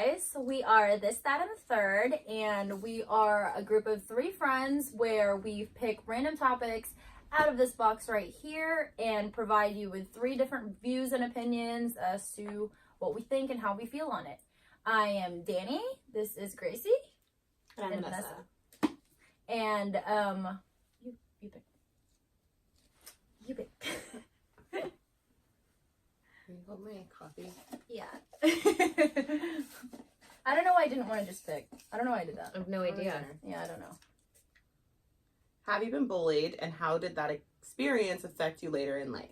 guys. We are This, That, and the Third, and we are a group of 3 friends where we pick random topics out of this box right here and provide you with 3 different views and opinions as to what we think and how we feel on it. I am Danny. This is Gracie. And I'm Vanessa. And, you pick. You pick. Can you hold my coffee? Yeah. I don't know why I didn't want to just pick. I don't know why I did that. I have no idea. Yeah, I don't know. Have you been bullied, and how did that experience affect you later in life?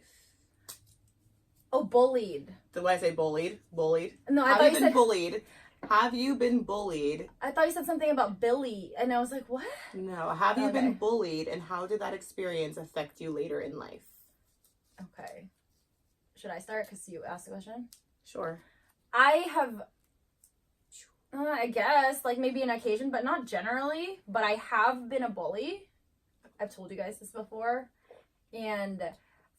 Oh, bullied. Did I say bullied? Bullied? No, I Have thought you you been said bullied? Have you been bullied? I thought you said something about Billy, and I was like, what? No. Have you Okay. been bullied, and how did that experience affect you later in life? Okay. Should I start? Because you asked the question. Sure. I have, I guess, like maybe an occasion, but not generally. But I have been a bully. I've told you guys this before. And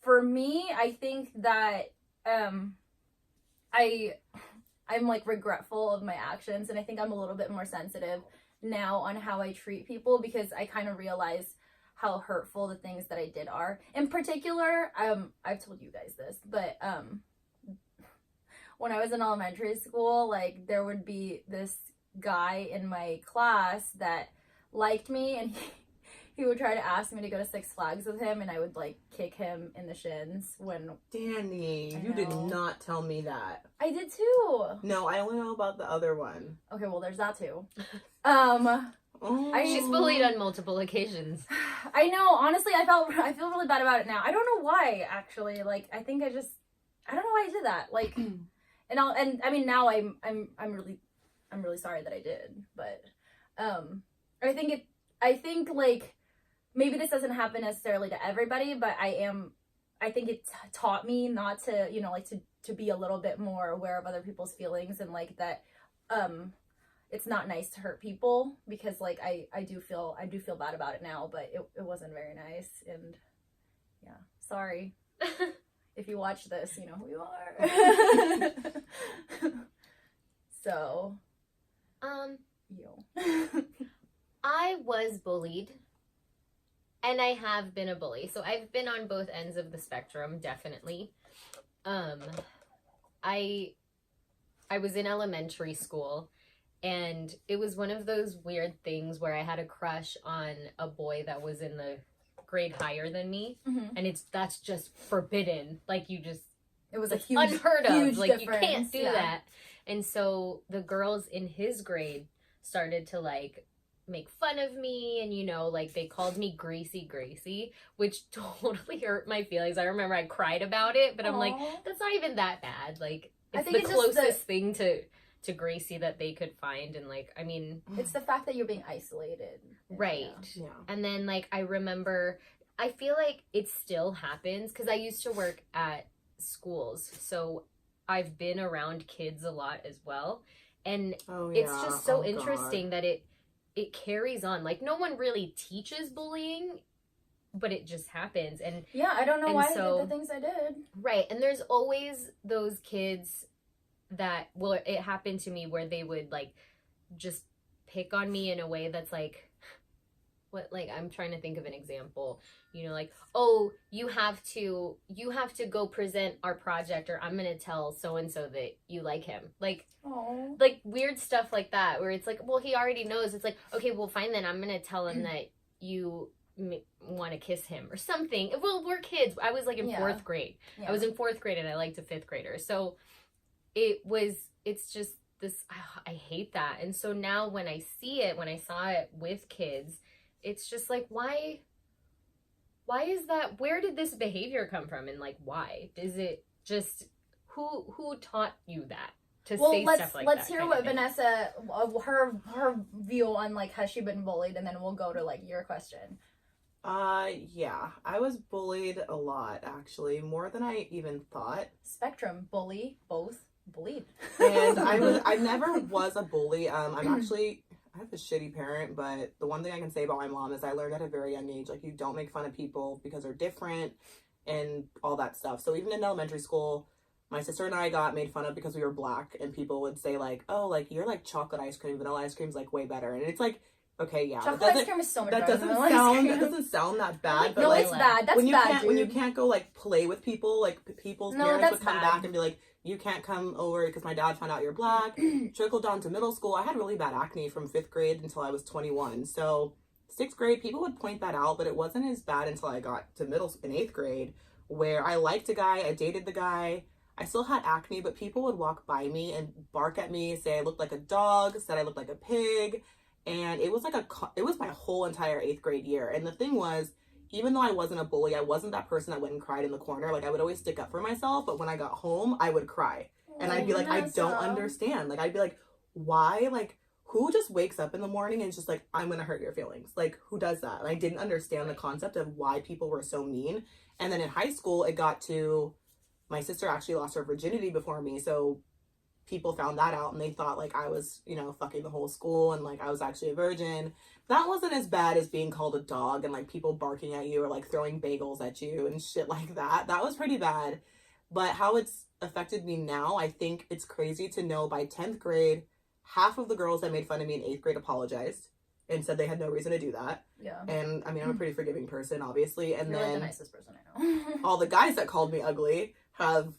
for me, I think that I'm like regretful of my actions. And I think I'm a little bit more sensitive now on how I treat people because I kind of realize how hurtful the things that I did are. In particular, I've told you guys this, but when I was in elementary school, like there would be this guy in my class that liked me, and he would try to ask me to go to Six Flags with him, and I would like kick him in the shins when Danny, you did not tell me that. I did too. No, I only know about the other one. Okay, well there's that too. Oh. She's bullied on multiple occasions. I know. Honestly, I feel really bad about it now. I don't know why. Actually, like I think I don't know why I did that. Like, and I mean now I'm really sorry that I did. But I think like maybe this doesn't happen necessarily to everybody, but I think it taught me not to like to be a little bit more aware of other people's feelings and like that it's not nice to hurt people because like I do feel bad about it now, but it wasn't very nice, and yeah, sorry. If you watch this, you know who you are. So I was bullied, and I have been a bully, so I've been on both ends of the spectrum, definitely. I was in elementary school, and it was one of those weird things where I had a crush on a boy that was in the grade higher than me, and that's just forbidden. Like it was a huge, unheard of. Like difference. You can't do that. And so the girls in his grade started to like make fun of me, and like they called me Gracie, which totally hurt my feelings. I remember I cried about it, but I'm like, that's not even that bad. Like it's the closest thing to Gracie that they could find, and like I mean it's the fact that you're being isolated, right? Yeah. And then like I remember, I feel like it still happens because I used to work at schools, so I've been around kids a lot as well, and it's just so interesting that it carries on. Like no one really teaches bullying, but it just happens. And yeah, I don't know why I did the things I did. Right. And there's always those kids that, well, it happened to me where they would like just pick on me in a way that's like, what, like I'm trying to think of an example, like, oh, you have to go present our project, or I'm gonna tell so and so that you like him, like like weird stuff like that, where it's like, well, he already knows. It's like, okay, well, fine, then I'm gonna tell him that you want to kiss him or something. Well, we're kids. I was like in 4th grade. I was in 4th grade, and I liked a 5th grader, so it's just this, I hate that. And so now when I saw it with kids, it's just like, why is that? Where did this behavior come from? And like, why is it just, who taught you that to say stuff like that? Let's hear what Vanessa, her view on like, has she been bullied? And then we'll go to like your question. Yeah, I was bullied a lot, actually, more than I even thought. Spectrum, bully, both. Bullied. And I never was a bully. I have a shitty parent, but the one thing I can say about my mom is I learned at a very young age, like, you don't make fun of people because they're different and all that stuff. So even in elementary school, my sister and I got made fun of because we were black, and people would say like, "Oh, like you're like chocolate ice cream, vanilla ice cream's like way better." And it's like, okay, yeah, chocolate ice cream is so much that better doesn't than sound ice cream. that doesn't sound that bad. But no, like, it's bad. That's when you bad, can't dude. when you can't go like play with people, like people's parents would come bad. back and be like, "You can't come over because my dad found out you're black." Trickled down to middle school. I had really bad acne from 5th grade until I was 21. So 6th grade, people would point that out, but it wasn't as bad until I got to in 8th grade, where I liked a guy, I dated the guy. I still had acne, but people would walk by me and bark at me, say I looked like a dog, said I looked like a pig. And it was like it was my whole entire 8th grade year. And the thing was, even though I wasn't a bully, I wasn't that person that went and cried in the corner. Like, I would always stick up for myself, but when I got home, I would cry. And I'd be like, I don't understand. Like, I'd be like, why? Like, who just wakes up in the morning and is just like, I'm gonna hurt your feelings? Like, who does that? And I didn't understand the concept of why people were so mean. And then in high school, it got to, my sister actually lost her virginity before me, so people found that out and they thought like I was, you know, fucking the whole school and like I was actually a virgin. That wasn't as bad as being called a dog and like people barking at you or like throwing bagels at you and shit like that. That was pretty bad. But how it's affected me now, I think it's crazy to know by 10th grade, half of the girls that made fun of me in 8th grade apologized and said they had no reason to do that. Yeah. And I mean, I'm a pretty forgiving person, obviously. And You're then like the nicest person I know. all the guys that called me ugly have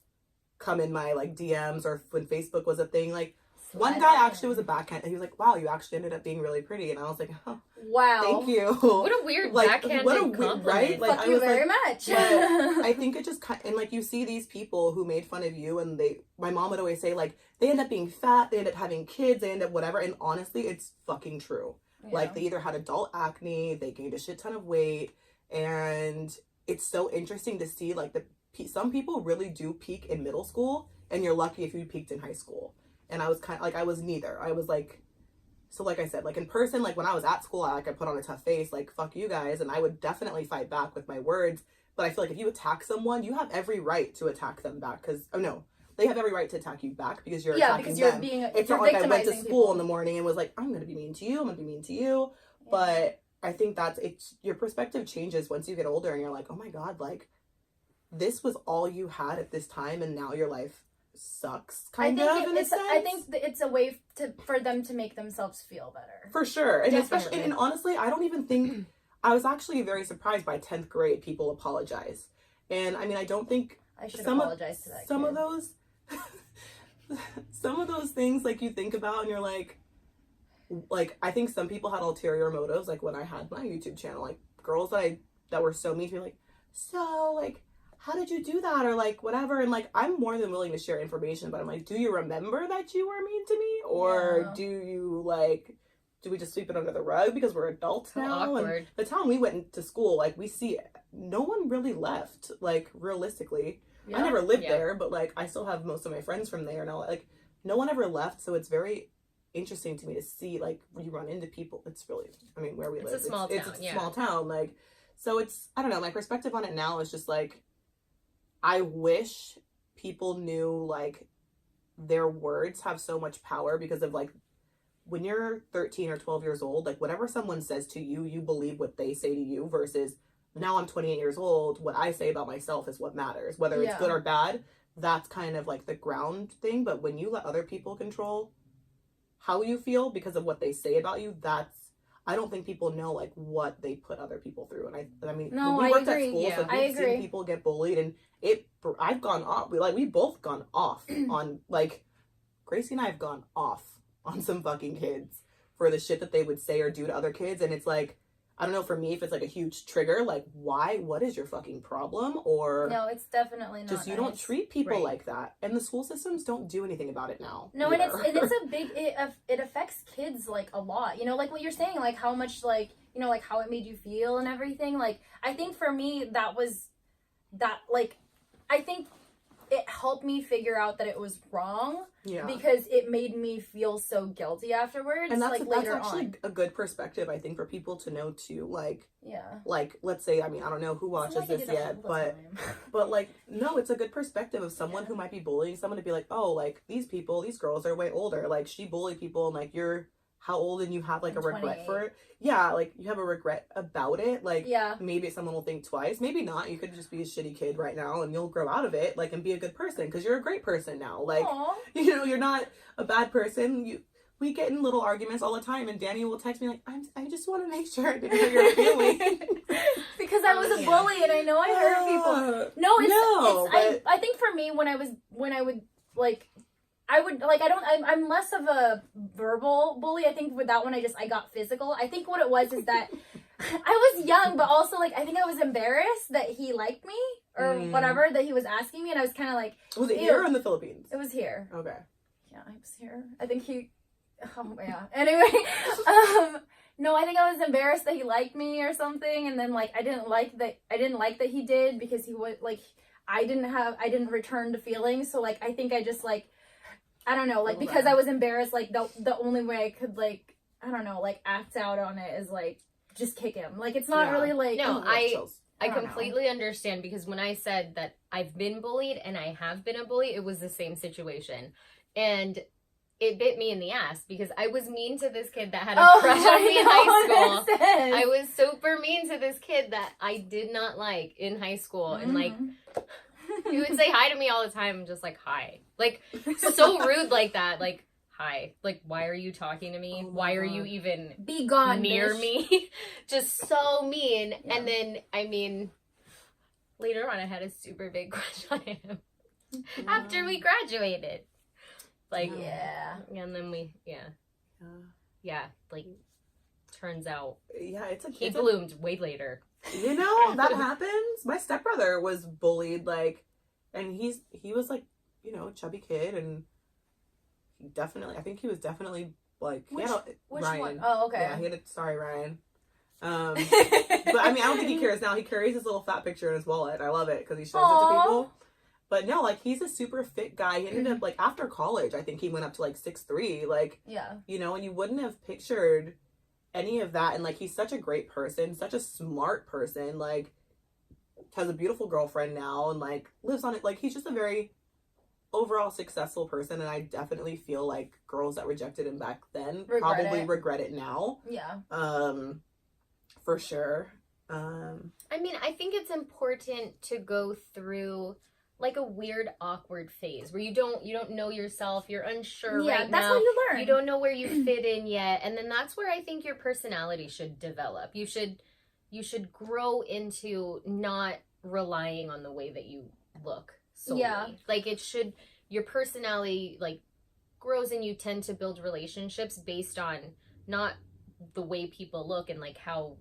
come in my like DMs, or when Facebook was a thing. Like, one guy actually was a backhand, and he was like, "Wow, you actually ended up being really pretty," and I was like, "Oh, wow, thank you." What a weird like, backhanded what a compliment. right? Like, fuck I you was very like, much. I think it just and like you see these people who made fun of you, and my mom would always say like they end up being fat, they end up having kids, they end up whatever, and honestly, it's fucking true. Yeah. Like, they either had adult acne, they gained a shit ton of weight, and it's so interesting to see like some people really do peak in middle school, and you're lucky if you peaked in high school. And I was kind of like, I was neither. I was like, so like I said, like in person, like when I was at school, I put on a tough face, like, fuck you guys. And I would definitely fight back with my words. But I feel like if you attack someone, you have every right to attack them back. They have every right to attack you back because you're attacking them. It's not like I went to school in the morning and was like, I'm going to be mean to you. I'm going to be mean to you. Yeah. But I think your perspective changes once you get older and you're like, oh my God, like this was all you had at this time. And now your life sucks in a sense. I think it's a way for them to make themselves feel better. For sure. And especially, and honestly, I don't even think, I was actually very surprised by 10th grade people apologize. And I mean, I don't think I should apologize to that kid. Some of those things like you think about and you're like I think some people had ulterior motives. Like when I had my YouTube channel, like girls that were so mean to me, like, so like, how did you do that? Or like, whatever. And like, I'm more than willing to share information, but I'm like, do you remember that you were mean to me? Or do we just sweep it under the rug because we're adults now? Awkward. And the time we went to school, like we see no one really left, like realistically. Yeah. I never lived there, but like I still have most of my friends from there and all. Like no one ever left, so it's very interesting to me to see like when you run into people. It's really, I mean, where we live, it's a small town. It's a small town, like, so it's, I don't know. My perspective on it now is just like, I wish people knew like their words have so much power because of like when you're 13 or 12 years old, like whatever someone says to you, you believe what they say to you versus now I'm 28 years old. What I say about myself is what matters, whether it's good or bad. That's kind of like the ground thing. But when you let other people control how you feel because of what they say about you, I don't think people know like what they put other people through. And I mean, when we worked at school, so we've seen people get bullied, and I've gone off. We both gone off on like Gracie and I have gone off on some fucking kids for the shit that they would say or do to other kids. And it's like, I don't know, for me, if it's like a huge trigger, like why? What is your fucking problem? Or no, it's definitely not. Just you don't treat people like that, and the school systems don't do anything about it now. No, either. and it's a big. It affects kids like a lot. You know, like what you're saying, like how much, like, you know, like how it made you feel and everything. Like I think for me I think it helped me figure out that it was wrong. Yeah. Because it made me feel so guilty afterwards. And that's actually a good perspective, I think, for people to know too. Like, like let's say, I mean, I don't know who watches this yet, but like, no, it's a good perspective of someone who might be bullying someone to be like, oh, like these girls are way older. Like she bullied people, and like you're how old and you have like a regret 28. for it. Yeah, like you have a regret about it. Like Yeah. maybe someone will think twice. Maybe not. You could just be a shitty kid right now and you'll grow out of it, like, and be a good person because you're a great person now. Like, Aww. you know, you're not a bad person. We get in little arguments all the time, and Danny will text me like, I just want to make sure I didn't hurt your feelings. Because I was a bully and I know I hurt people. No, I think for me I'm less of a verbal bully. I think with that one I got physical. I think what it was is that I was young, but also like I think I was embarrassed that he liked me or whatever, that he was asking me, and I was kind of like, was it here or in the Philippines? It was here. Okay. Yeah, I was here. I think he. Oh yeah. Anyway, no, I think I was embarrassed that he liked me or something, and then like I didn't like that he did because he would like I didn't return the feelings, so like I think I just like I don't know, like because I was embarrassed, like the only way I could like I don't know, like act out on it is like just kick him. Like it's not really like no, I don't completely understand, because when I said that I've been bullied and I have been a bully, it was the same situation. And it bit me in the ass because I was mean to this kid that had a crush on me in high school. I was super mean to this kid that I did not like in high school. And like, he would say hi to me all the time. I'm just like, hi. Like, so rude like that. Like, hi. Like, why are you talking to me? Why are you even be gone near bitch. me? Just so mean. Yeah. And then, I mean, later on I had a super big crush on him after we graduated. Like, and then like, turns out he bloomed way later. You know, that happens. My stepbrother was bullied, like, and he was like, you know, a chubby kid, and I think he was definitely like, which Ryan. one? Oh, okay. Yeah, sorry, Ryan. But I mean, I don't think he cares now. He carries his little fat picture in his wallet. I love it because he shows it to people. But no, like, he's a super fit guy. He ended up, like, after college, I think he went up to, like, 6'3". Like, you know, and you wouldn't have pictured any of that. And, like, he's such a great person, such a smart person. Like, has a beautiful girlfriend now and, like, lives on it. Like, he's just a very overall successful person. And I definitely feel like girls that rejected him back then probably regret it now. Yeah. For sure. I mean, I think it's important to go through like a weird awkward phase where you don't know yourself, you're unsure right now. That's how you learn. You don't know where you fit in yet, and then that's where I think your personality should develop. You should grow into not relying on the way that you look solely. Like your personality like grows, and you tend to build relationships based on not the way people look and like how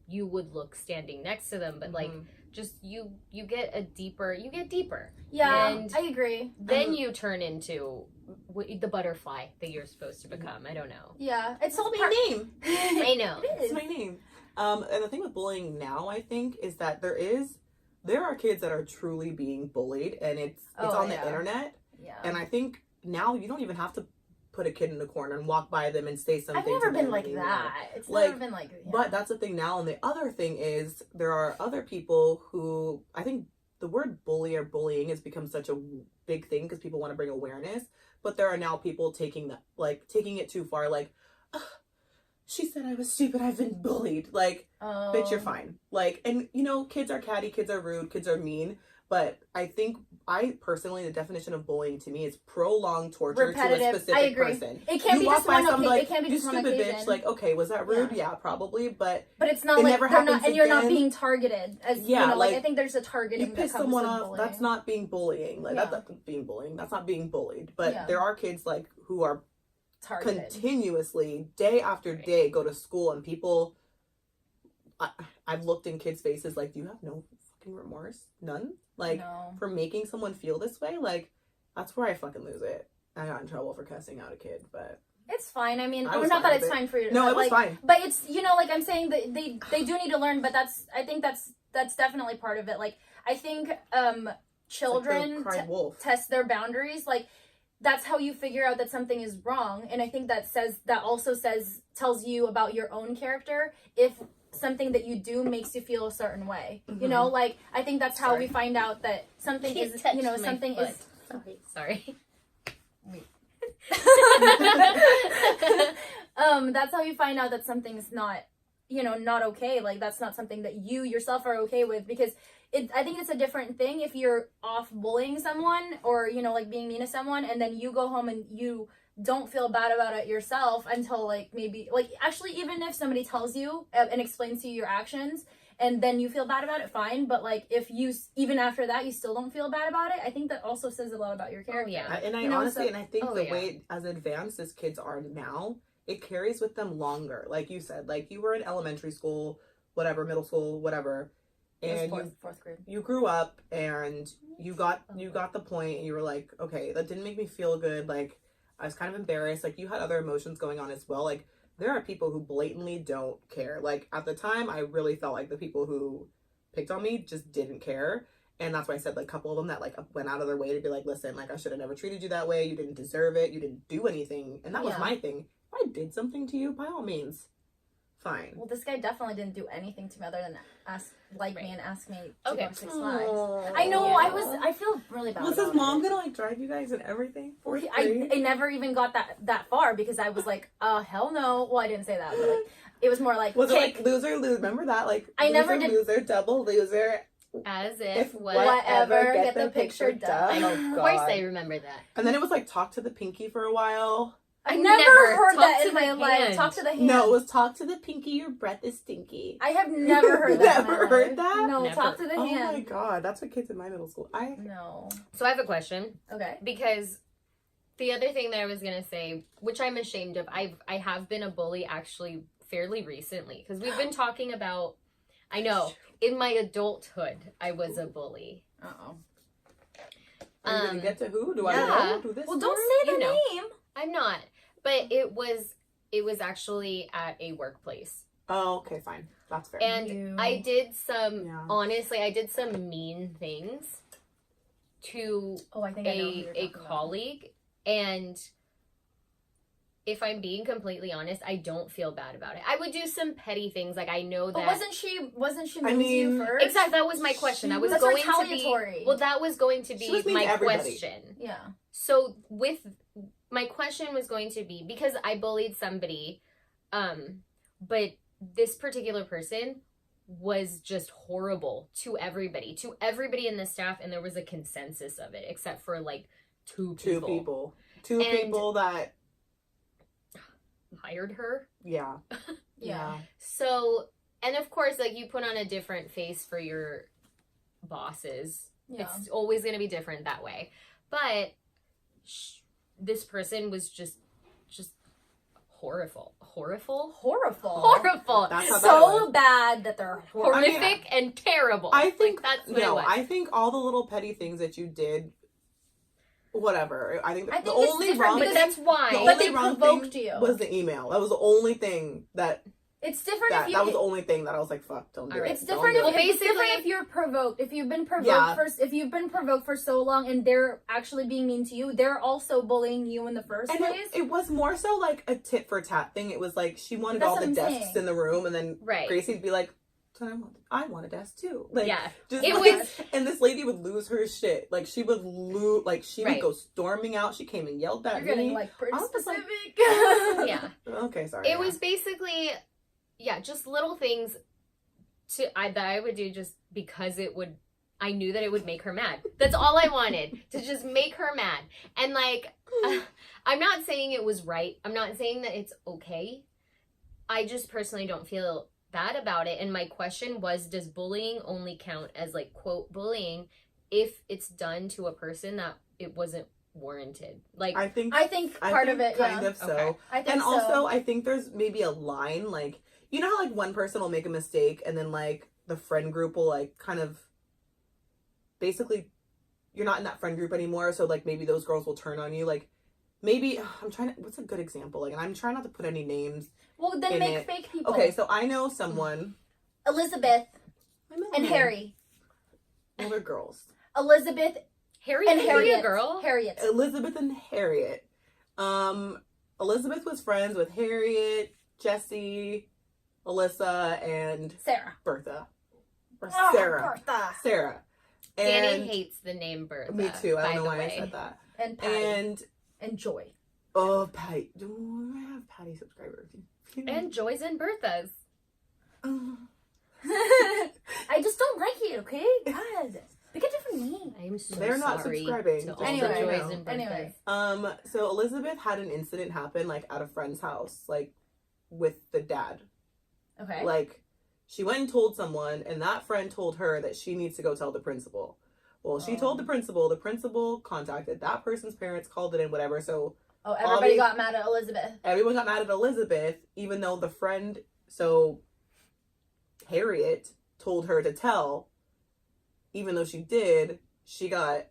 you would look standing next to them, but like just you get deeper. Yeah, and I agree. Then you turn into the butterfly that you're supposed to become. I don't know. Yeah, it's all my name. I know. It's my name. And the thing with bullying now, I think, is that there are kids that are truly being bullied, and it's on the internet. Yeah. And I think now you don't even have to put a kid in the corner and walk by them and say something. I've never to them been like anymore. that. It's like, never been like. Yeah. But that's the thing now, and the other thing is there are other people who I think the word bully or bullying has become such a big thing because people want to bring awareness. But there are now people taking it too far. Like, she said I was stupid. I've been bullied. Like, bitch, you're fine. Like, and you know, kids are catty, kids are rude, kids are mean. But I think, the definition of bullying to me is prolonged torture to a specific person. It can't be just one occasion. Like, it can't be you just one stupid occasion. bitch. Like, okay, was that rude? Yeah, probably. But it's not like they're not, and you're not being targeted. As you know, like I think there's a targeting. You piss someone off. That's not being bullying. Like that's not being bullying. That's not being bullied. But there are kids like who are targeted. Continuously, day after day, go to school, and people. I've looked in kids' faces like, do you have no fucking remorse? None? Like, for making someone feel this way? Like, that's where I fucking lose it. I got in trouble for cussing out a kid, but... It's fine. I mean, not that it's fine for you. No, it was fine. But it's, you know, like I'm saying, that they do need to learn, but I think that's definitely part of it. Like, I think children test their boundaries. Like, that's how you figure out that something is wrong. And I think that tells you about your own character if something that you do makes you feel a certain way. You know, like I think that's how we find out that something is, you know, something is sorry. that's how you find out that something's not, not okay. Like, that's not something that you yourself are okay with, because I think it's a different thing if you're off bullying someone or, like being mean to someone, and then you go home and you don't feel bad about it yourself until like maybe, like, actually, even if somebody tells you and explains to you your actions and then you feel bad about it, fine. But like, if you, even after that, you still don't feel bad about it, I think that also says a lot about your character. Yeah. And I honestly, and I think the way as advanced as kids are now, it carries with them longer. Like you said, like you were in elementary school, whatever, middle school, whatever. And fourth grade. You grew up and you got the point, and you were like, okay, that didn't make me feel good. Like, I was kind of embarrassed. Like, you had other emotions going on as well. Like, there are people who blatantly don't care. Like, at the time, I really felt like the people who picked on me just didn't care. And that's why I said, like, a couple of them that, like, went out of their way to be like, listen, like, I should have never treated you that way. You didn't deserve it. You didn't do anything. And that was my thing. If I did something to you, by all means, fine. Well, this guy definitely didn't do anything to me other than me and ask me to go to Six Flags. I know. Yeah. I feel really bad. Was his mom gonna like drive you guys and everything? I never even got that far because I was like, hell no. Well, I didn't say that, but like, it was more like, was it like loser? Remember that? Like, I never did loser, double loser. As if whatever, get the picture done. Of course, I remember that. And then it was like talk to the pinky for a while. I never heard that in my life. Talk to the hand. No, it was talk to the pinky. Your breath is stinky. I have never heard that. Never heard that? No, never. Talk to the hand. Oh my god, that's what kids in my middle school. No. So I have a question. Okay. Because the other thing that I was gonna say, which I'm ashamed of, I have been a bully actually fairly recently, because we've been talking about. I know in my adulthood I was a bully. Uh-oh. Are you gonna get to who? Do I know? Do this? Well, don't say the name. I'm not. But it was actually at a workplace. Oh, okay, fine. That's fair. And I did honestly, I did some mean things to a colleague. And if I'm being completely honest, I don't feel bad about it. I would do some petty things. Like, I know that. But wasn't she mean to you first? Exactly. That was my question. That was going to be. Well, that was going to be my question. Yeah. So my question was going to be, because I bullied somebody, but this particular person was just horrible to everybody in the staff, and there was a consensus of it, except for like two people that hired her. Yeah. So, and of course, like, you put on a different face for your bosses. Yeah. It's always going to be different that way. But this person was just horrible. So bad that they're horrific and terrible. I think that's what I think all the little petty things that you did, whatever. I think the only wrong. But that's why. But they provoked you. Was the email. That was the only thing that. It's different that was the only thing that I was like, fuck, don't do it. It's different if you're provoked. If you've been provoked for so long and they're actually being mean to you, they're also bullying you in the first place. It was more so like a tit for tat thing. It was like she wanted all the desks in the room, and then Gracie'd be like, I want a desk too. Like, and this lady would lose her shit. Like, she would would go storming out. She came and yelled at me. You're getting like pretty specific. Yeah. Okay, sorry. It was basically, just little things that I would do just because I knew that it would make her mad. That's all I wanted, to just make her mad. And like, I'm not saying it was right. I'm not saying that it's okay. I just personally don't feel bad about it. And my question was, does bullying only count as like, quote, bullying if it's done to a person that it wasn't warranted? Like, I think part of it, kind of so. Okay. I think and also, I think there's maybe a line, like, you know how like one person will make a mistake and then like the friend group will like kind of basically, you're not in that friend group anymore, so like maybe those girls will turn on you. Like, maybe what's a good example? Like, and I'm trying not to put any names. Well, then make fake people. Okay, so I know someone. Elizabeth and Harry. Well, they're girls. Elizabeth, Harriet, and Harriet, girl. Harriet. Elizabeth and Harriet. Elizabeth was friends with Harriet, Jessie, Alyssa, and Sarah. Bertha. Or Oh, Sarah. Bertha. Sarah. Danny hates the name Bertha. Me too. I don't know why I said that. And Patty. And Joy. Oh, Patty. Do I have Patty Patty subscribers. And Joy's and Bertha's. I just don't like it, okay? God. Pick a different name. I'm so They're not sorry subscribing. to all Anyway, the no. Joy's and Bertha's. Anyway. So Elizabeth had an incident happen, like, at a friend's house, like, with the dad. Okay. Like, she went and told someone, and that friend told her that she needs to go tell the principal. Well, she told the principal contacted that person's parents, called it in, whatever, so... Oh, everybody got mad at Elizabeth. Everyone got mad at Elizabeth, even though the friend, so Harriet, told her to tell, even though she did, she got,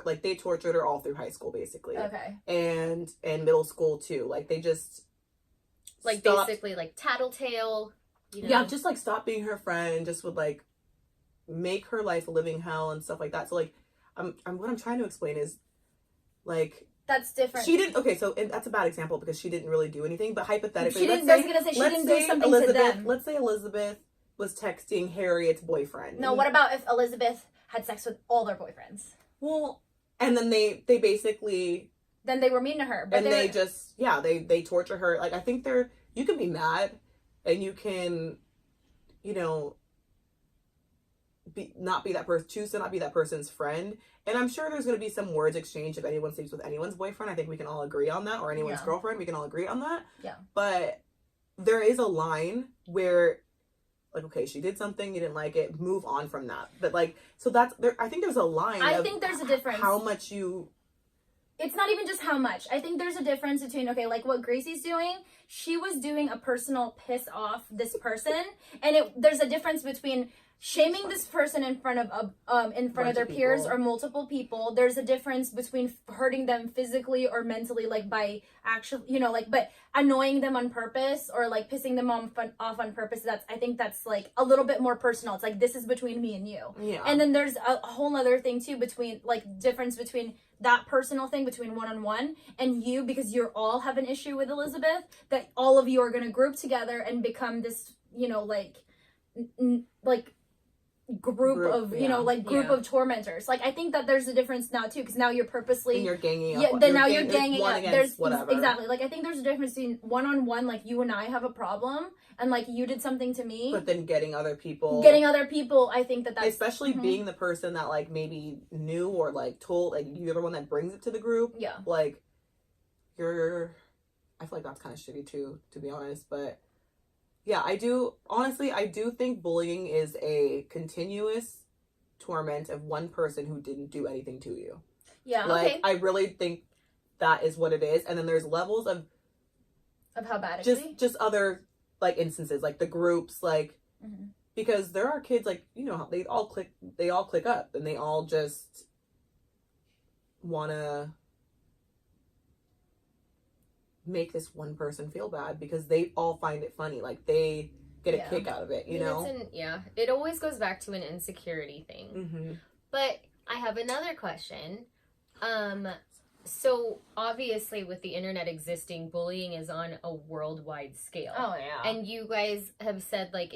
like, they tortured her all through high school, basically. Okay. And middle school, too. Like, they just... Like, stopped, basically, like, tattletale, you know? Yeah, just, like, stop being her friend, just would, like, make her life a living hell and stuff like that. So, like, what I'm trying to explain is, like... That's different. She didn't... Okay, so that's a bad example because she didn't really do anything, but hypothetically... She didn't, I was going to say, she didn't do something to them. Let's say Elizabeth was texting Harriet's boyfriend. No, what about if Elizabeth had sex with all their boyfriends? Well, and then they basically... Then they were mean to her. But and they just... Yeah, they torture her. Like, I think they're... You can be mad and you can, you know... not be that person, choose to not be that person's friend. And I'm sure there's going to be some words exchanged if anyone sleeps with anyone's boyfriend. I think we can all agree on that, or anyone's girlfriend. We can all agree on that. Yeah. But there is a line where, like, okay, she did something, you didn't like it, move on from that. But, like, so that's there. I think there's a line. I think there's a difference. How much you... It's not even just how much. I think there's a difference between, okay, like what Gracie's doing, she was doing a personal piss off this person, and there's a difference between shaming this person in front of their peers or multiple people. There's a difference between hurting them physically or mentally, like by actually, you know, like, but annoying them on purpose or like pissing them off on purpose. I think that's like a little bit more personal. It's like, this is between me and you. Yeah. And then there's a whole other thing too between, like, difference between that personal thing between one-on-one and you, because you all have an issue with Elizabeth, that all of you are going to group together and become this, you know, like group of, you know, like group of tormentors. Like, I think that there's a difference now too, because now you're purposely... And you're ganging up. Yeah, then now you're ganging up. There's whatever. Exactly. Like, I think there's a difference between one-on-one, like you and I have a problem, and like you did something to me. But then getting other people, I think that's... Especially being the person that, like, maybe knew or, like, told, like, you're the one that brings it to the group. Yeah. Like, I feel like that's kind of shitty too, to be honest, but... Yeah, I do think bullying is a continuous torment of one person who didn't do anything to you. Yeah, like, okay. I really think that is what it is. And then there's levels of how bad it just other, like, instances, like the groups, like, because there are kids, like, you know, they all click up and they all just want to make this one person feel bad because they all find it funny. Like, they get a kick out of it, you know? It always goes back to an insecurity thing. Mm-hmm. But I have another question. So obviously with the internet existing, bullying is on a worldwide scale. Oh, yeah. And you guys have said, like,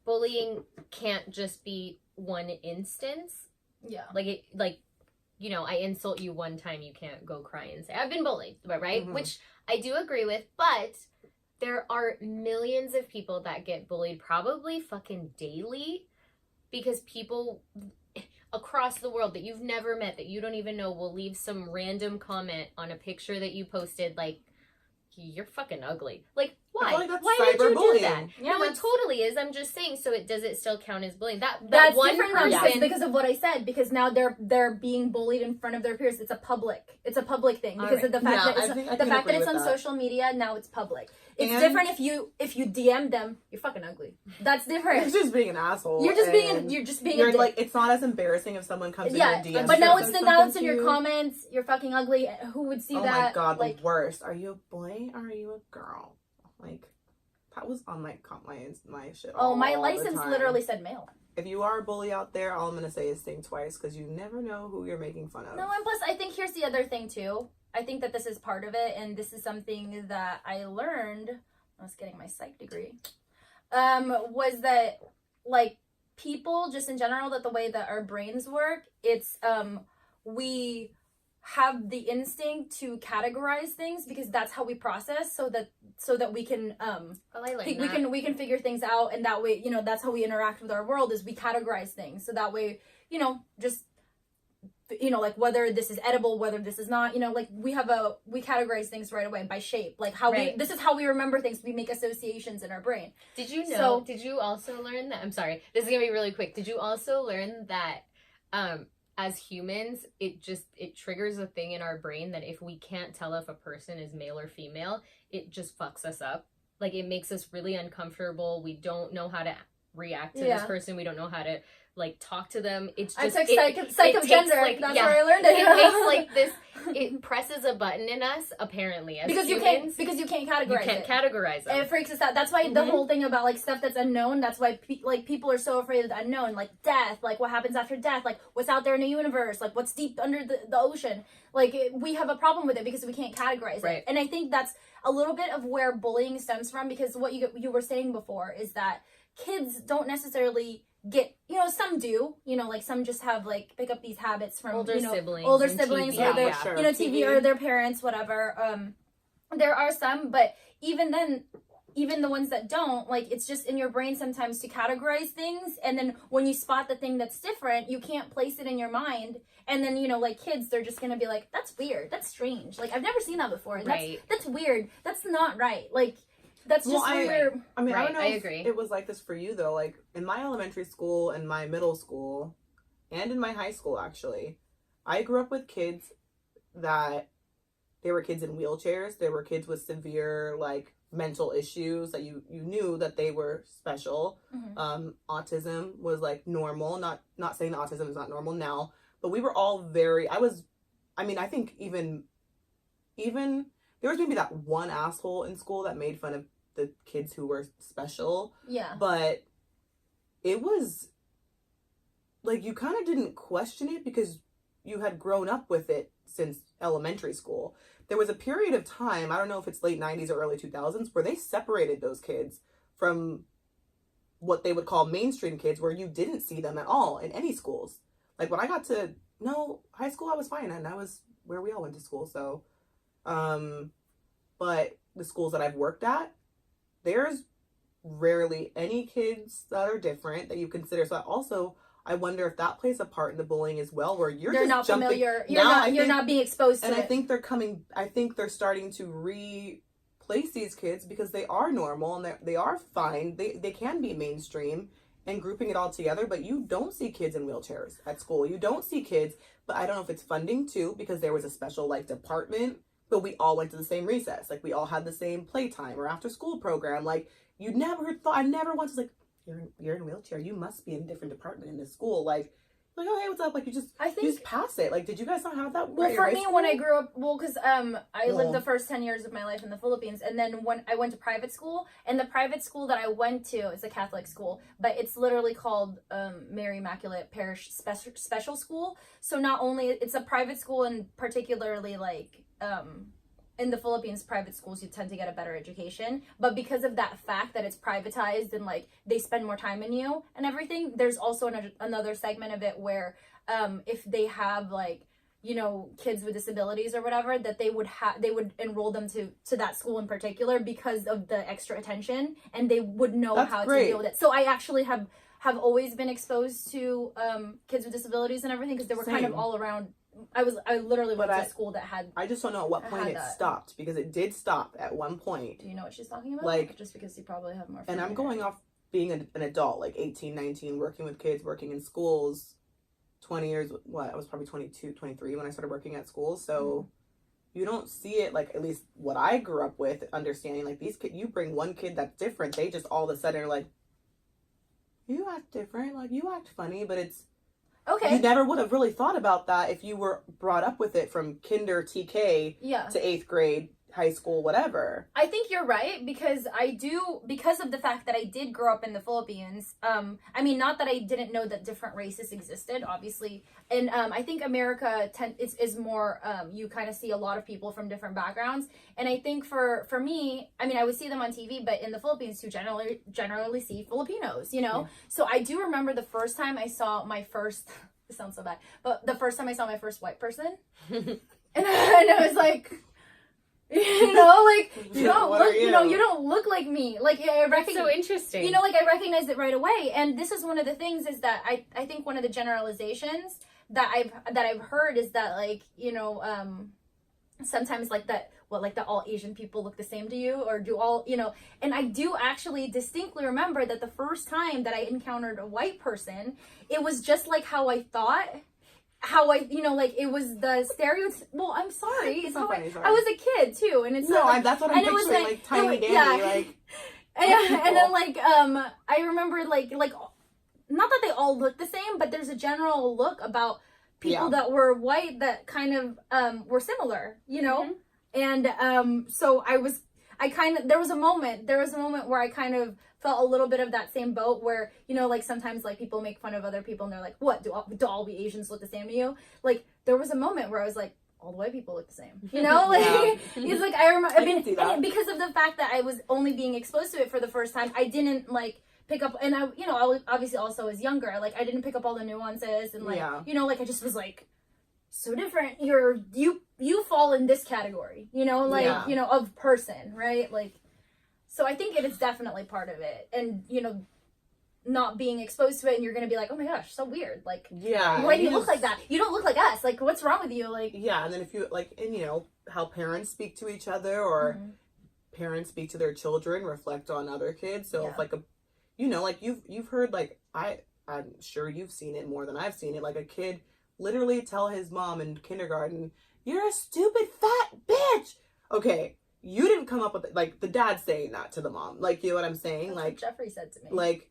bullying can't just be one instance. Yeah. Like, you know, I insult you one time, you can't go cry and say, I've been bullied, right? Mm-hmm. Which I do agree with, but there are millions of people that get bullied probably fucking daily because people across the world that you've never met, that you don't even know, will leave some random comment on a picture that you posted, like, you're fucking ugly. Like, why? Like, why did you do that? Yeah, no, it totally is. I'm just saying. So does it still count as bullying? That's one different person, because of what I said. Because now they're being bullied in front of their peers. It's a public thing because of the fact that it's on social media. Now it's public. It's different if you DM them. You're fucking ugly. That's different. You're just being an asshole. You're just being. You're like, it's not as embarrassing if someone comes in your DM. But now it's in your comments. You're fucking ugly. Who would see that? Oh my god, like, the worst. Are you a boy or are you a girl? Like, that was on my shit. Oh, my license literally said male. If you are a bully out there, all I'm gonna say is think twice because you never know who you're making fun of. No, and plus I think here's the other thing too. I think that this is part of it, and this is something that I learned when I was getting my psych degree. Was that, like, people just in general, that the way that our brains work, it's we have the instinct to categorize things because that's how we process, so that we can we can figure things out, and that way, that's how we interact with our world, is we categorize things, so that way, just like whether this is edible, whether this is not, like we categorize things right away by shape, like how this is how we remember things. We make associations in our brain. Did you also learn that, I'm sorry, this is gonna be really quick, did you also learn that as humans, it triggers a thing in our brain that if we can't tell if a person is male or female, it just fucks us up. Like, it makes us really uncomfortable. We don't know how to react to this person. We don't know how to, like, talk to them. It's just psych of gender. Like, that's where I learned it. It makes like this. It presses a button in us, apparently, as because humans, you can't categorize. You can't categorize them. It freaks us out. That's why the whole thing about like stuff that's unknown. That's why people are so afraid of the unknown, like death, like what happens after death, like what's out there in the universe, like what's deep under the ocean. Like we have a problem with it because we can't categorize it. And I think that's a little bit of where bullying stems from, because what you were saying before is that kids don't necessarily get, some do, like some just have like pick up these habits from older siblings or TV. their TV or their parents, whatever. There are some, but even then, even the ones that don't, like, it's just in your brain sometimes to categorize things, and then when you spot the thing that's different, you can't place it in your mind, and then like kids, they're just gonna be like, that's weird, that's strange, like I've never seen that before, that's weird, that's not right, like that's just weird. I mean, I don't know. I agree. It was like this for you though. Like in my elementary school and my middle school, and in my high school, actually, I grew up with kids that they were kids in wheelchairs. They were kids with severe like mental issues that you knew that they were special. Autism was like normal. Not saying that autism is not normal now, but we were all very. I think even there was maybe that one asshole in school that made fun of the kids who were special. Yeah. But it was like you kind of didn't question it because you had grown up with it since elementary school. There was a period of time, I don't know if it's late 90s or early 2000s, where they separated those kids from what they would call mainstream kids, where you didn't see them at all in any schools. Like when I got to high school, I was fine, and that was where we all went to school. So but the schools that I've worked at, there's rarely any kids that are different that you consider. So also, I wonder if that plays a part in the bullying as well, where you're just not jumping. Familiar. You're not being exposed to it. And I think they're starting to replace these kids because they are normal and they are fine. They can be mainstream and grouping it all together, but you don't see kids in wheelchairs at school. You don't see kids, but I don't know if it's funding too, because there was a special like department, but we all went to the same recess. Like we all had the same playtime or after school program. Like I never once was like, you're in a wheelchair, you must be in a different department in this school. Like, oh, hey, what's up? Like, you just pass it. Like, did you guys not have that? Well, for me, when I grew up, because I lived the first 10 years of my life in the Philippines, and then when I went to private school, and the private school that I went to is a Catholic school, but it's literally called Mary Immaculate Parish Special School. So not only it's a private school, and particularly like in the Philippines, private schools, you tend to get a better education, but because of that fact that it's privatized and like they spend more time in you and everything, there's also another segment of it where if they have like kids with disabilities or whatever, that they would enroll them to that school in particular because of the extra attention, and they would know how to deal with it. So I actually have always been exposed to kids with disabilities and everything, because they were kind of all around. I literally went to a school that had. I just don't know at what point it stopped, because it did stop at one point. Do you know what she's talking about? Like, just because you probably have more. And I'm going off being an adult, like 18, 19, working with kids, working in schools, 20 years. I was probably 22, 23 when I started working at schools. So you don't see it, like, at least what I grew up with, understanding like these kids. You bring one kid that's different, they just all of a sudden are like, you act different, like you act funny, but it's. Okay. You never would have really thought about that if you were brought up with it from kinder TK to 8th grade, high school, whatever. I think you're right, because because of the fact that I did grow up in the Philippines. I mean, not that I didn't know that different races existed, obviously. And I think America is more, you kind of see a lot of people from different backgrounds. And I think for me, I mean, I would see them on TV, but in the Philippines, you generally see Filipinos, Yeah. So I do remember the first time I saw my first, this sounds so bad, but the first time I saw my first white person, and I was like, you know, like, you don't look, you know, you don't look like me. Like, That's so interesting. You know, like, I recognized it right away. And this is one of the things is that I think one of the generalizations that I've heard is that, like, you know, sometimes like that, like that all Asian people look the same to you, or do all, you know, and I do actually distinctly remember that the first time that I encountered a white person, it was just like how I thought, you know, like, it was the stereotype. Well, I'm sorry. It's how funny, I was a kid too, and it's that's what I'm picturing, like tiny dandy, like. And then like I remember like not that they all look the same, but there's a general look about people that were white that kind of were similar, you know, and so there was a moment where I kind of felt a little bit of that same boat where, you know, like sometimes like people make fun of other people and they're like, what, do all we Asians look the same to you? Like there was a moment where I was like, all the white people look the same, you know? Like he's like, I remember, I mean, because of the fact that I was only being exposed to it for the first time, I didn't like pick up, and I, you know, I obviously also was younger, like I didn't pick up all the nuances and like, you know, like I just was like, so different, you fall in this category, you know, like, you know, of person, right? Like, so I think it is definitely part of it. And, you know, not being exposed to it and you're going to be like, oh my gosh, so weird. Like, why do you look like that? You don't look like us. Like, what's wrong with you? Like, and then if you, like, and you know, how parents speak to each other or parents speak to their children reflect on other kids. So if like you know, like you've heard, like, I'm sure you've seen it more than I've seen it. Like a kid literally tell his mom in kindergarten, you're a stupid fat bitch. Okay. You didn't come up with it. Like the dad saying that to the mom. Like, you know what I'm saying? That's like what Jeffrey said to me. Like,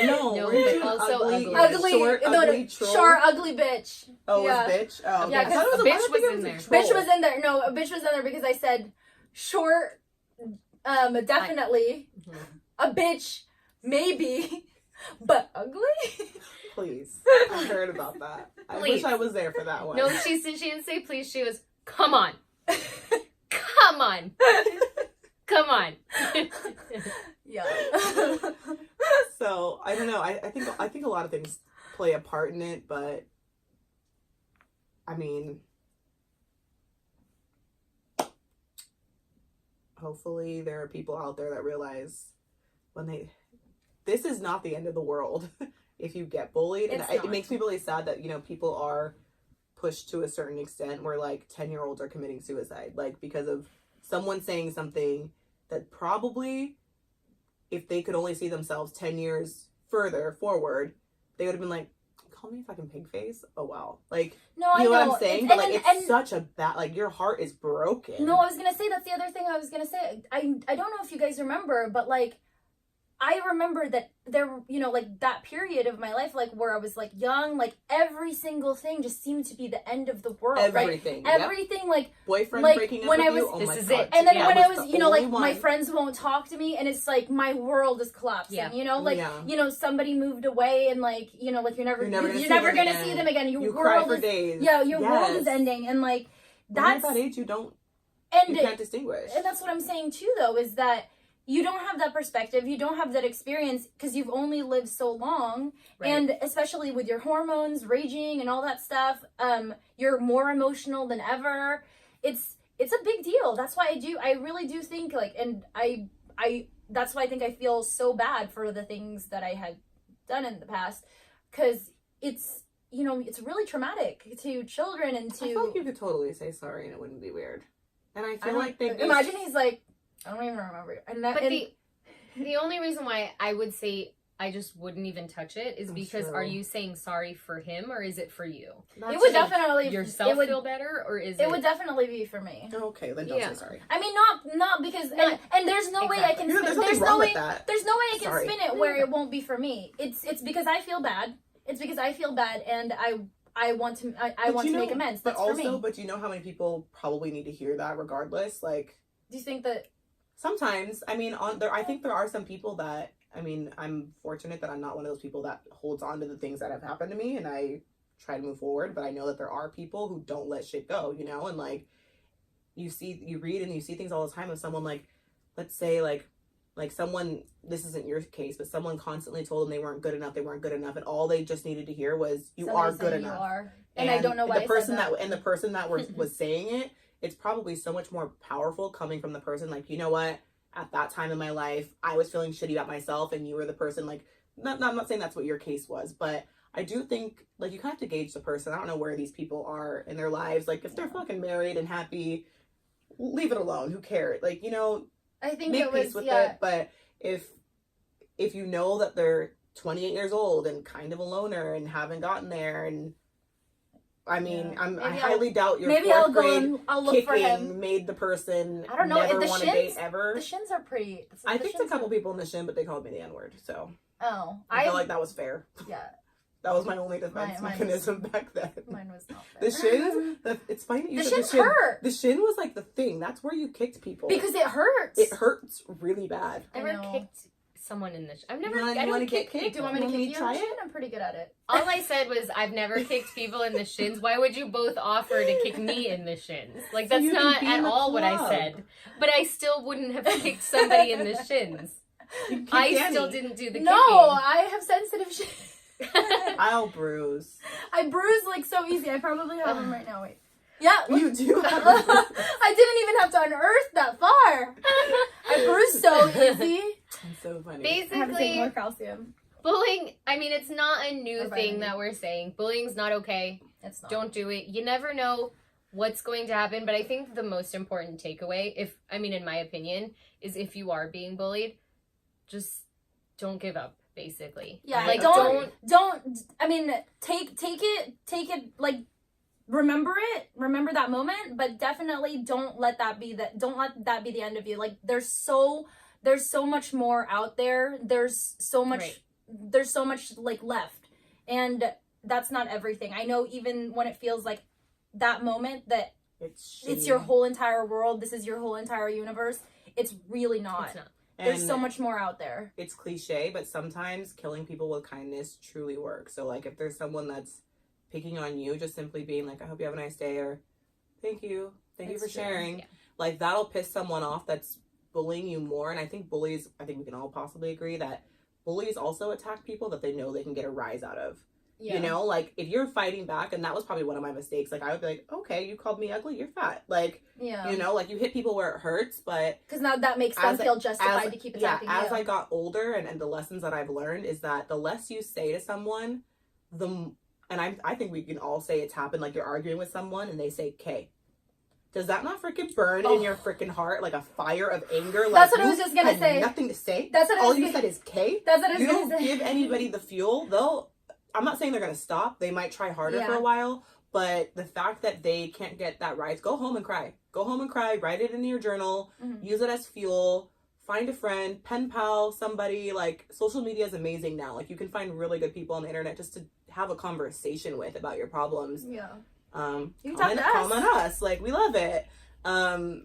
no, but also ugly. Short, ugly bitch. Oh, it was bitch? Oh, yeah, because a bitch was in there. Bitch was in there. No, a bitch was in there because I said short, definitely. A bitch, maybe, but ugly? Please. I heard about that. I wish I was there for that one. No, she didn't say please. She was, come on. Come on. Come on. Yeah. So I don't know. I think a lot of things play a part in it, but I mean, hopefully there are people out there that realize this is not the end of the world if you get bullied. And it makes me really sad that, you know, people are pushed to a certain extent where like 10-year-olds are committing suicide, like because of someone saying something that probably, if they could only see themselves 10 years further forward, they would have been like, call me fucking pig face. Oh wow. Like, no, you know what I'm saying? But like, it's such a bad, like, your heart is broken. No, I was gonna say, that's the other thing I was gonna say. I don't know if you guys remember, but like, I remember that there, you know, like that period of my life, like where I was like young, like every single thing just seemed to be the end of the world. Everything. Right? Everything, like boyfriend like breaking up when with I was, you. Oh my is God. it. And then when I was, you know, like one. my friends won't talk to me, and it's like my world is collapsing. You know, like you know, somebody moved away, and like, you know, like you're never gonna see them again. Your world cry for is days. your world is ending, and like that's at that age you can't distinguish. And that's what I'm saying too, though, is that you don't have that perspective, you don't have that experience because you've only lived so long, and especially with your hormones raging and all that stuff, you're more emotional than ever. It's a big deal. That's why I really do think, like, and I that's why I think I feel so bad for the things that I had done in the past, because it's, you know, it's really traumatic to children. And to, I feel like you could totally say sorry and it wouldn't be weird. And I feel like they imagine he's like, I don't even remember. The only reason why I would say I just wouldn't even touch it is because are you saying sorry for him or is it for you? It would definitely yourself feel better, or is it? It would definitely be for me. Okay, then don't say sorry. I mean, not because and there's no way I can. There's no way I can spin it where it won't be for me. It's because I feel bad. It's because I feel bad, and I want to make amends. That's for me. But you know how many people probably need to hear that regardless. Like, do you think that? Sometimes, I mean, I think there are some people that, I mean, I'm fortunate that I'm not one of those people that holds on to the things that have happened to me, and I try to move forward, but I know that there are people who don't let shit go, you know, and like, you read and you see things all the time of someone, like, let's say, like, like someone, this isn't your case, but someone constantly told them they weren't good enough, and all they just needed to hear was, you Somebody are good saying enough. You are. And I don't know why the person I said that. and the person that was saying it, it's probably so much more powerful coming from the person, like, you know what, at that time in my life, I was feeling shitty about myself, and you were the person, like, I'm not saying that's what your case was, but I do think, like, you have to gauge the person. I don't know where these people are in their lives. Like, if they're fucking married and happy, leave it alone. Who cares? Like, you know, I think make it was, peace with it. But if you know that they're 28 years old and kind of a loner and haven't gotten there, and I mean, I highly doubt your maybe fourth I'll go grade and I'll look for him. kicking made the person I don't know. never The want to shins, date ever. The shins are pretty. I think a couple people in the shin, but they called me the N-word, so I feel like that was fair. Yeah. That was my only defense mechanism back then. Mine was not fair. The shins, it's funny that you the said shins hurt. The shin was like the thing. That's where you kicked people. Because it hurts. It hurts really bad. I never kicked someone in the I've never. I don't kick people. Do you want me to kick you in the shin? I'm pretty good at it. All I said was I've never kicked people in the shins. Why would you both offer to kick me in the shins? Like, that's not at all what I said. But I still wouldn't have kicked somebody in the shins. I still didn't do the kicking. No, I have sensitive shins. I'll bruise. I bruise like so easy. I probably have them right now. Wait. Yeah. You do have I didn't even have to unearth that far. I bruise so easy. It's so funny. Basically, I have to take more calcium. Bullying, I mean, it's not a new thing that we're saying. Bullying's not okay. It's not. Don't do it. You never know what's going to happen. But I think the most important takeaway, in my opinion, is if you are being bullied, just don't give up, basically. Yeah, like don't, I mean, take it, like, remember that moment, but definitely don't let that be the end of you. Like, there's so much more out there. There's so much like left, and that's not everything. I know, even when it feels like that moment that it's your whole entire world, this is your whole entire universe, it's really not. It's not. There's so much more out there. It's cliche, but sometimes killing people with kindness truly works. So, like, if there's someone that's picking on you, just simply being like, I hope you have a nice day, or thank you for sharing. Yeah. Like, that'll piss someone off that's bullying you more. And I think we can all possibly agree that bullies also attack people that they know they can get a rise out of. Yeah. You know, like, if you're fighting back, and that was probably one of my mistakes, like, I would be like, okay, you called me ugly, you're fat. Like, yeah. You know, like, you hit people where it hurts, but... Because now that makes them feel justified to keep attacking you. As I got older, and the lessons that I've learned is that the less you say to someone, I think we can all say it's happened, like, you're arguing with someone, and they say, K. Does that not freaking burn in your freaking heart like a fire of anger? Like, that's what I was just gonna say. Nothing to say. That's what all you said is K. That's what I was gonna say. You don't give anybody the fuel. I'm not saying they're gonna stop. They might try harder for a while, but the fact that they can't get that rise, go home and cry. Go home and cry. Write it in your journal. Mm-hmm. Use it as fuel. Find a friend, pen pal, somebody. Like, social media is amazing now. Like, you can find really good people on the internet just to have a conversation with about your problems. Yeah. You can comment on us. Like, we love it. But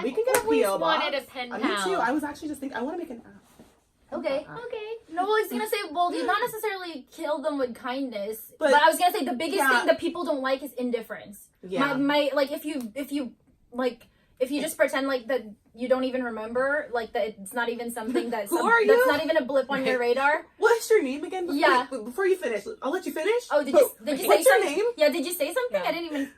we can get a PO box. Wanted a pen pal. Me too. I was actually just thinking, I want to make an app. Okay. No, I was gonna say, well, you not necessarily kill them with kindness, but I was gonna say the biggest thing that people don't like is indifference. Yeah. My like, if you just pretend like that you don't even remember, like that it's not even something that's Who are you? That's not even a blip on your radar. What's your name again? Before you finish, I'll let you finish. Oh, did you say what's your name? Yeah, did you say something? Yeah.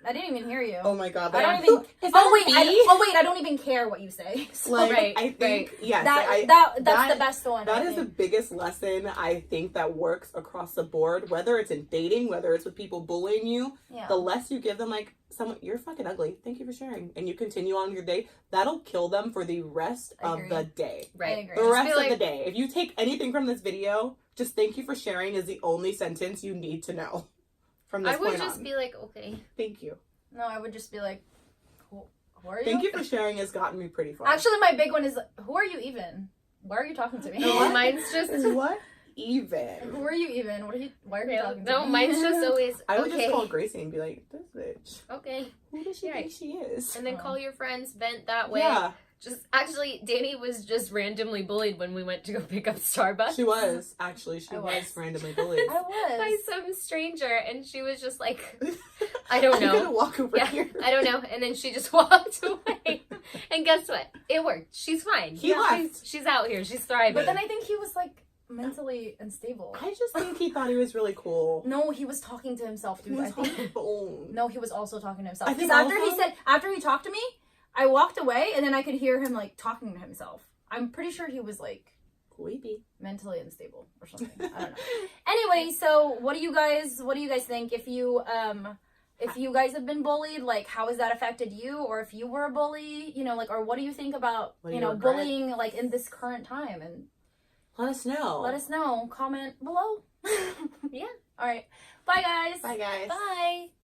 I didn't even hear you. Oh my god! I don't even. I don't even care what you say. So. Like, I think yes, that's the best one. That is the biggest lesson I think that works across the board. Whether it's in dating, whether it's with people bullying you, the less you give them, like, someone, you're fucking ugly, thank you for sharing, and you continue on your day, that'll kill them for the rest of the day. Right. The rest of the day. If you take anything from this video, just thank you for sharing is the only sentence you need to know from this point on. I would just be like, okay. Thank you. No, I would just be like, who are you? Thank you for sharing has gotten me pretty far. Actually, my big one is, who are you even? Why are you talking to me? Mine's just... What? Even. Who are you even? Why are you talking to me? No, mine's just always, I would just call Gracie and be like, this bitch. Okay. Who does she think she is? And then call your friends, vent that way. Yeah. Actually, Danny was just randomly bullied when we went to go pick up Starbucks. She was. Actually, she was randomly bullied. I was. By some stranger, and she was just like, I don't know. I'm gonna walk over here. I don't know. And then she just walked away. And guess what? It worked. She's fine. He left. She's out here. She's thriving. But then I think he was like mentally unstable. I just think he thought he was really cool. No, he was talking to himself, dude. He was I think. humble. No, he was also talking to himself. I think Because also- after he talked to me, I walked away and then I could hear him like talking to himself. I'm pretty sure he was like Maybe. mentally unstable or something. I don't know. Anyway, so what do you guys think if you guys have been bullied, like how has that affected you, or if you were a bully, you know, like, or what do you think about, What do you you know, regret? bullying like in this current time? And Let us know. let us know. Comment below. Yeah. All right. Bye guys. Bye, guys. Bye.